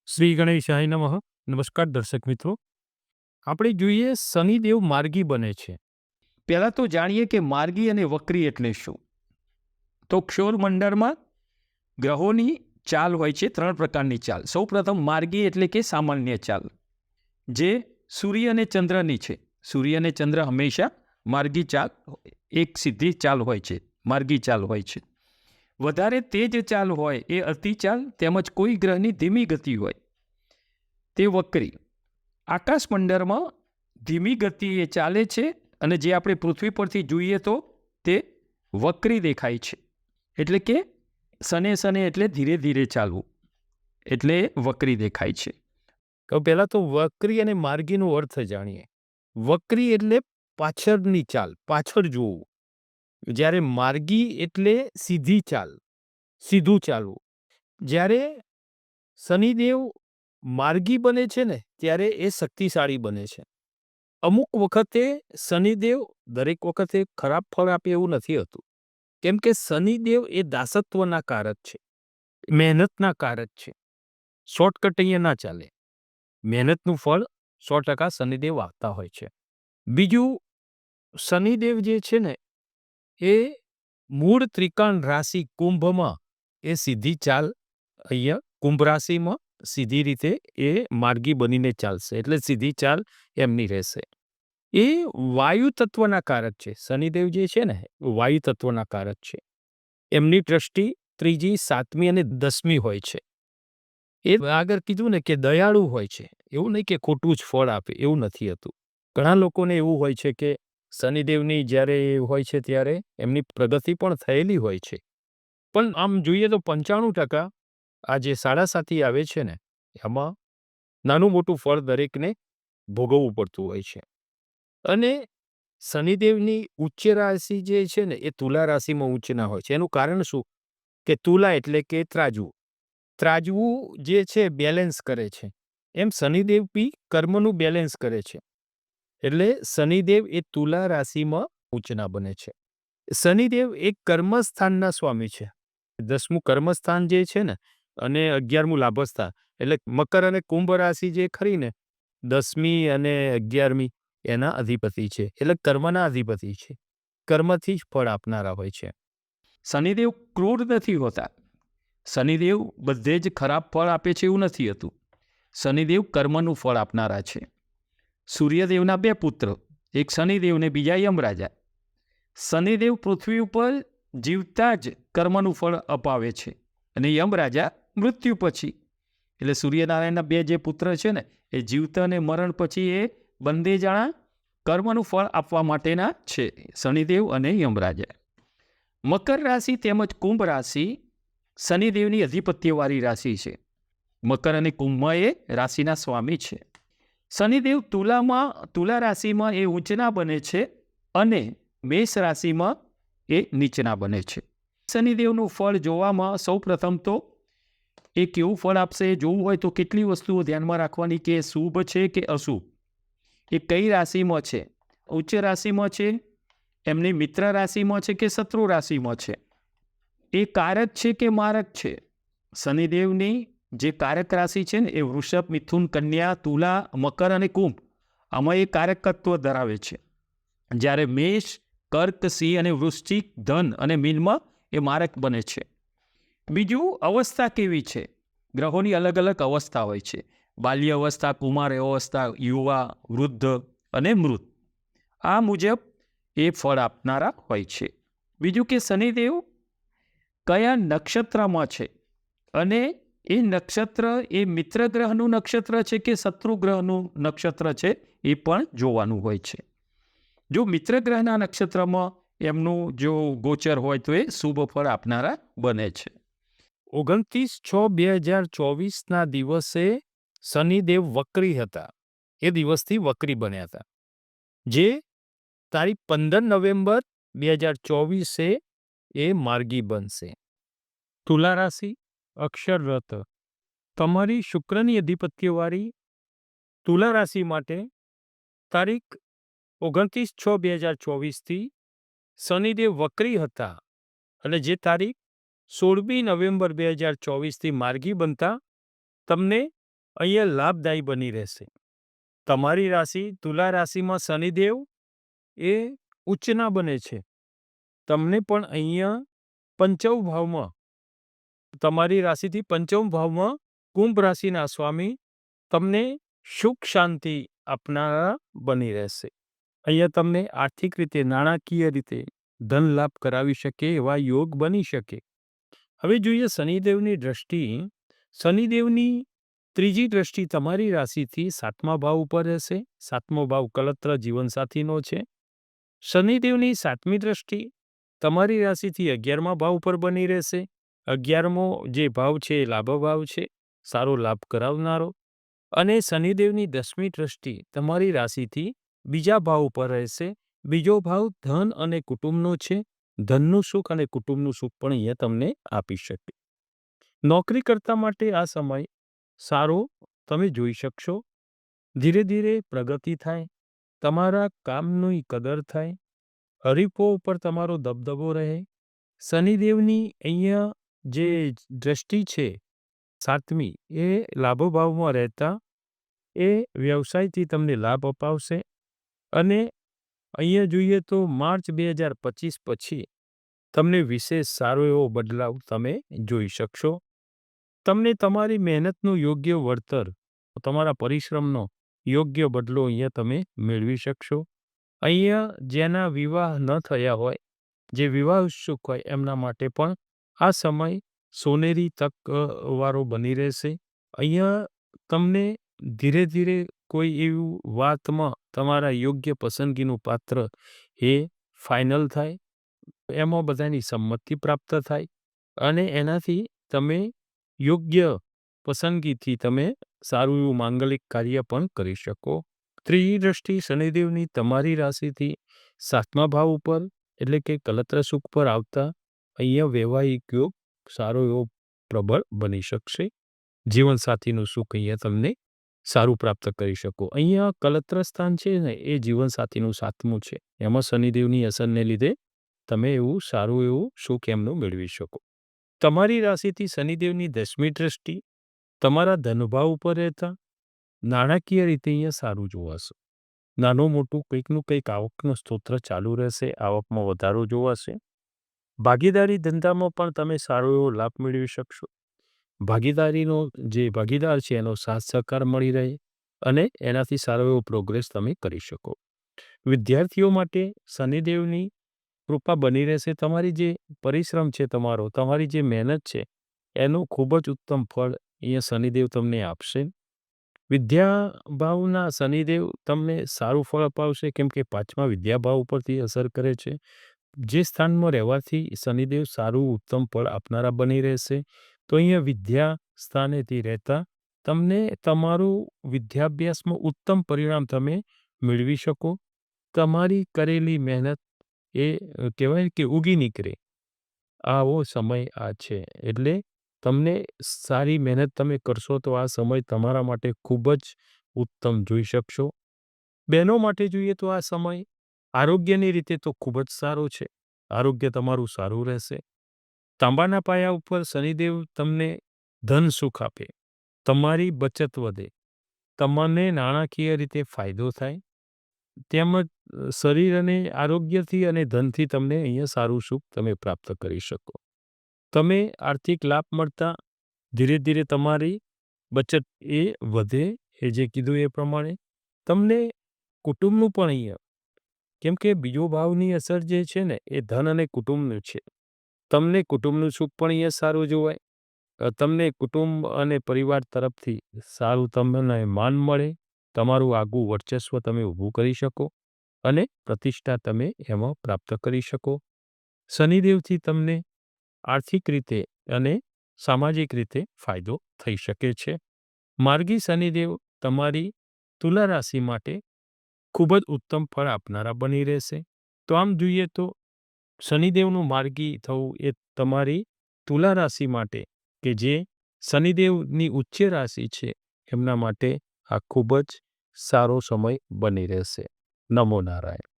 શ્રી ગણેશાય નમઃ. નમસ્કાર દર્શક મિત્રો. આપણે જોઈએ શનિદેવ માર્ગી બને છે. પહેલા તો જાણીએ કે માર્ગી અને વક્રી એટલે શું. તો ક્ષોરમંડળમાં ગ્રહોની ચાલ હોય છે, 3 પ્રકારની ચાલ. સૌપ્રથમ માર્ગી એટલે કે સામાન્ય ચાલ, જે સૂર્ય અને ચંદ્રની છે. સૂર્ય અને ચંદ્ર હંમેશા માર્ગી ચાલ, એક સીધી ચાલ હોય છે, માર્ગી ચાલ હોય છે. વધારે તેજ ચાલ હોય એ અતિચાલ, તેમજ કોઈ ગ્રહની ધીમી ગતિ હોય તે વક્રી. આકાશમંડળમાં ધીમી ગતિએ ચાલે છે અને જે આપણે પૃથ્વી પરથી જોઈએ તો તે વક્રી દેખાય છે. એટલે કે સને સને એટલે ધીરે ધીરે ચાલવું, એટલે વક્રી દેખાય છે. તો પહેલા તો વક્રી અને માર્ગીનો અર્થ જાણીએ. વક્રી એટલે પાછળની ચાલ, પાછળ જોવું. જ્યારે માર્ગી એટલે સીધી ચાલ, સીધું ચાલવું. જ્યારે શનિદેવ માર્ગી બને છે ને ત્યારે એ શક્તિશાળી બને છે. અમુક વખતે શનિદેવ દરેક વખતે ખરાબ ફળ આપે એવું નથી હોતું. કેમ કે શનિદેવ એ દાસત્વના કારક છે, મહેનતના કારક છે. શોર્ટકટ અહીંયા ના ચાલે. મહેનતનું ફળ 100% શનિદેવ આપતા હોય છે. બીજું, શનિદેવ જે છે ને એ મૂળ ત્રિકોણ રાશિ કુંભમાં એ સીધી ચાલ, અહીંયા કુંભ રાશિમાં સીધી રીતે એ માર્ગી બનીને ચાલશે, એટલે સીધી ચાલ એમની રહેશે. એ વાયુ તત્વના કારક છે. શનિદેવ જે છે ને વાયુ તત્વના કારક છે. એમની દ્રષ્ટિ 3જી, 7મી અને 10મી હોય છે. એ આગળ કીધું ને કે દયાળુ હોય છે. એવું નહીં કે ખોટું જ ફળ આપે, એવું નથી હતું. ઘણા લોકોને એવું હોય છે કે શનિદેવની જ્યારે હોય છે ત્યારે એમની પ્રગતિ પણ થયેલી હોય છે. પણ આમ જોઈએ તો 95% આ જે સાડાસાતી આવે છે ને એમાં નાનું મોટું ફળ દરેકને ભોગવવું પડતું હોય છે. અને શનિદેવની ઉચ્ચ રાશિ જે છે ને એ તુલા રાશિમાં ઉચ્ચના હોય છે. એનું કારણ શું? કે તુલા એટલે કે ત્રાજવું. ત્રાજવું જે છે બેલેન્સ કરે છે. એમ શનિદેવ બી કર્મનું બેલેન્સ કરે છે. એટલે શનિદેવ એ તુલા રાશિમાં ઉચ્ચના બને છે. શનિદેવ એક કર્મસ્થાનના સ્વામી છે. 10મું કર્મસ્થાન જે છે ને અને 11મું લાભસ્થાન, એટલે મકર અને કુંભ રાશિ જે ખરી ને 10મી અને 11મી એના અધિપતિ છે. એટલે કર્મના અધિપતિ છે. કર્મથી જ ફળ આપનારા હોય છે. શનિદેવ ક્રૂર નથી હોતા. શનિદેવ બધે જ ખરાબ ફળ આપે છે એવું નથી હતું. શનિદેવ કર્મનું ફળ આપનારા છે. સૂર્યદેવના 2 પુત્ર, એક શનિદેવ ને બીજા યમરાજા. શનિદેવ પૃથ્વી ઉપર જીવતા જ કર્મનું ફળ અપાવે છે અને યમરાજા મૃત્યુ પછી. એટલે સૂર્યનારાયણના 2 જે પુત્ર છે ને એ જીવતા અને મરણ પછી એ બંને જણા કર્મનું ફળ આપવા માટેના છે, શનિદેવ અને યમરાજા. મકર રાશિ તેમજ કુંભ રાશિ શનિદેવની અધિપત્યવાળી રાશિ છે. મકર અને કુંભમાં એ રાશિના સ્વામી છે. શનિદેવ તુલા રાશિમાં એ ઊંચના બને છે અને મેષ રાશિમાં એ નીચના બને છે. શનિદેવનું ફળ જોવામાં સૌ પ્રથમ તો એ કેવું ફળ આપશે એ જોવું હોય તો કેટલી વસ્તુઓ ધ્યાનમાં રાખવાની કે શુભ છે કે અશુભ, એ કઈ રાશિમાં છે, ઉચ્ચ રાશિમાં છે, એમની મિત્ર રાશિમાં છે કે શત્રુ રાશિમાં છે, એ કારક છે કે મારક છે. શનિદેવની જે કારક રાશિ છે ને એ વૃષભ, મિથુન, કન્યા, તુલા, મકર અને કુંભ, આમાં એ કારકત્વ ધરાવે છે. જ્યારે મેષ, કર્ક, સિંહ અને વૃશ્ચિક, ધન અને મીનમાં એ મારક બને છે. બીજું, અવસ્થા કેવી છે. ગ્રહોની અલગ અલગ અવસ્થા હોય છે. બાલ્ય અવસ્થા, કુમાર અવસ્થા, યુવા, વૃદ્ધ અને મૃત. આ મુજબ એ ફળ આપનારા હોય છે. બીજું કે શનિદેવ કયા નક્ષત્રમાં છે અને એ નક્ષત્ર એ મિત્ર ગ્રહનું નક્ષત્ર છે કે શત્રુ ગ્રહનું નક્ષત્ર છે એ પણ જોવાનું હોય છે. જો મિત્ર ગ્રહના નક્ષત્રમાં એમનું જો ગોચર હોય તો એ શુભ ફળ આપનારા બને છે. 29/6/2024ના દિવસે શનિદેવ વક્રી હતા. એ દિવસથી વક્રી બન્યા હતા. જે તારીખ 15 નવેમ્બર 2024 એ માર્ગી બનશે. તુલા રાશિ, અક્ષર રથ. તમારી શુક્રની અધિપત્યવાળી તુલા રાશિ માટે તારીખ 29/6/2024થી શનિદેવ વક્રી હતા અને જે તારીખ 16મી નવેમ્બર 2024થી માર્ગી બનતા તમને અહીંયા લાભદાયી બની રહેશે. તમારી રાશિ તુલા રાશિમાં શનિદેવ એ ઉચ્ચના બને છે. તમને પણ અહીંયા પંચમ ભાવમાં, તમારી રાશિથી પંચમ ભાવમાં કુંભ રાશિના સ્વામી તમને સુખ શાંતિ આપનારા બની રહેશે. અહીંયા તમને આર્થિક રીતે, નાણાકીય રીતે ધન લાભ કરાવી શકે એવા યોગ બની શકે. હવે જોઈએ શનિદેવની દ્રષ્ટિ. શનિદેવની ત્રીજી દ્રષ્ટિ તમારી રાશિથી 7મા ભાવ ઉપર રહેશે. 7મો ભાવ કલત્ર જીવનસાથીનો છે. શનિદેવની 7મી દ્રષ્ટિ તમારી રાશિથી 11મા ભાવ ઉપર બની રહેશે. 11મો જે ભાવ છે એ લાભ ભાવ છે, સારો લાભ કરાવનારો. અને શનિદેવની 10મી દ્રષ્ટિ તમારી રાશિથી બીજા ભાવ ઉપર રહેશે. બીજો ભાવ ધન અને કુટુંબનો છે. ધનનું સુખ અને કુટુંબનું સુખ પણ અહીંયા તમને આપી શકે. નોકરી કરતા માટે આ સમય સારો તમે જોઈ શકશો. ધીરે ધીરે પ્રગતિ થાય, તમારા કામની કદર થાય, હરીફો ઉપર તમારો દબદબો રહે. શનિદેવની અહીંયા જે દ્રષ્ટિ છે 7મી એ લાભ ભાવમાં રહેતા એ વ્યવસાયથી તમને લાભ અપાવશે. અને અહીંયા જોઈએ તો માર્ચ 2025 પછી તમને વિશેષ સારો એવો બદલાવ તમે જોઈ શકશો. તમને તમારી મહેનતનું યોગ્ય વળતર, તમારા પરિશ્રમનો યોગ્ય બદલો અહીંયા તમે મેળવી શકશો. અહીંયા જેના વિવાહ ન થયા હોય, જે વિવાહ ઉત્સુક હોય એમના માટે પણ આ સમય સોનેરી તક વાળો બની રહેશે. અહીંયા તમને ધીરે ધીરે કોઈ એવું વાતમાં તમારા યોગ્ય પસંદગીનું પાત્ર એ ફાઇનલ થાય, એમાં બધાની સંમતિ પ્રાપ્ત થાય અને એનાથી તમે યોગ્ય પસંદગીથી તમે સારું એવું માંગલિક કાર્ય પણ કરી શકો. ત્રીજી દ્રષ્ટિ શનિદેવની તમારી રાશિથી 7મા ભાવ ઉપર એટલે કે કલત્ર સુખ પર આવતા અહીંયા વૈવાહિક યોગ સારો એવો પ્રબળ બની શકશે. જીવનસાથીનું સુખ અહીંયા તમને સારું પ્રાપ્ત કરી શકો. અહીંયા કલત્ર સ્થાન છે ને એ જીવનસાથીનું 7મું છે. એમાં શનિદેવની અસરને લીધે તમે એવું સારું એવું સુખ એમનું મેળવી શકો. તમારી રાશિથી શનિદેવની 10મી દ્રષ્ટિ તમારા ધનભાવ ઉપર રહેતા નાણાકીય રીતે અહીંયા સારું જોવાશે. નાનું મોટું કંઈકનું કંઈક આવકનો સ્ત્રોત ચાલુ રહેશે. આવકમાં વધારો જોવાશે. ભાગીદારી ધંધામાં પણ તમે સારો એવો લાભ મેળવી શકશો. ભાગીદારીનો જે ભાગીદાર છે એનો સાથ સહકાર મળી રહે અને એનાથી સારો એવો પ્રોગ્રેસ તમે કરી શકો. વિદ્યાર્થીઓ માટે શનિદેવની કૃપા બની રહેશે. તમારી જે પરિશ્રમ છે, તમારી જે મહેનત છે એનું ખૂબ જ ઉત્તમ ફળ અહીંયા શનિદેવ તમને આપશે. વિદ્યા ભાવના શનિદેવ તમને સારું ફળ અપાવશે, કેમ કે 5મા વિદ્યા ભાવ ઉપરથી અસર કરે છે. જે સ્થાનમાં રહેવાથી શનિદેવ સારું ઉત્તમ ફળ આપનારા બની રહેશે. તો અહીંયા વિદ્યા સ્થાનેથી રહેતા તમને તમારું વિદ્યાભ્યાસમાં ઉત્તમ પરિણામ તમે મેળવી શકો. તમારી કરેલી મહેનત એ કહેવાય કે ઉગી નીકળે આવો સમય આ છે. એટલે તમને સારી મહેનત તમે કરશો તો આ સમય તમારા માટે ખૂબ જ ઉત્તમ જોઈ શકશો. બહેનો માટે જોઈએ તો આ સમય આરોગ્યની રીતે તો ખૂબ જ સારો છે. આરોગ્ય તમારું સારું રહેશે. તાંબાના પાયા ઉપર શનિદેવ તમને ધન સુખ આપે, તમારી બચત વધે, તમને નાણાકીય રીતે ફાયદો થાય, તેમજ શરીર અને આરોગ્યથી અને ધનથી તમને અહીંયા સારું સુખ તમે પ્રાપ્ત કરી શકો. તમે આર્થિક લાભ મળતા ધીરે ધીરે તમારી બચત એ વધે, એ જે કીધું એ પ્રમાણે. તમને કુટુંબનું પણ અહીંયા, કેમ કે બીજો ભાવની અસર જે છે ને એ ધન અને કુટુંબનું છે. તમને કુટુંબનું સુખ પણ અહીંયા સારું જોવાય. તમને કુટુંબ અને પરિવાર તરફથી સારું તમને માન મળે, તમારું આગવું વર્ચસ્વ તમે ઊભું કરી શકો અને પ્રતિષ્ઠા તમે એમાં પ્રાપ્ત કરી શકો. શનિદેવથી તમને આર્થિક રીતે અને સામાજિક રીતે ફાયદો થઈ શકે છે. માર્ગી શનિદેવ તમારી તુલા રાશિ માટે ખૂબ જ ઉત્તમ ફળ આપનારા બની રહેશે. તો આમ જોઈએ તો શનિદેવનું માર્ગી થવું એ તમારી તુલા રાશિ માટે, કે જે શનિદેવની ઉચ્ચ રાશિ છે, એમના માટે આ ખૂબ જ સારો સમય બની રહેશે. નમો નારાયણ.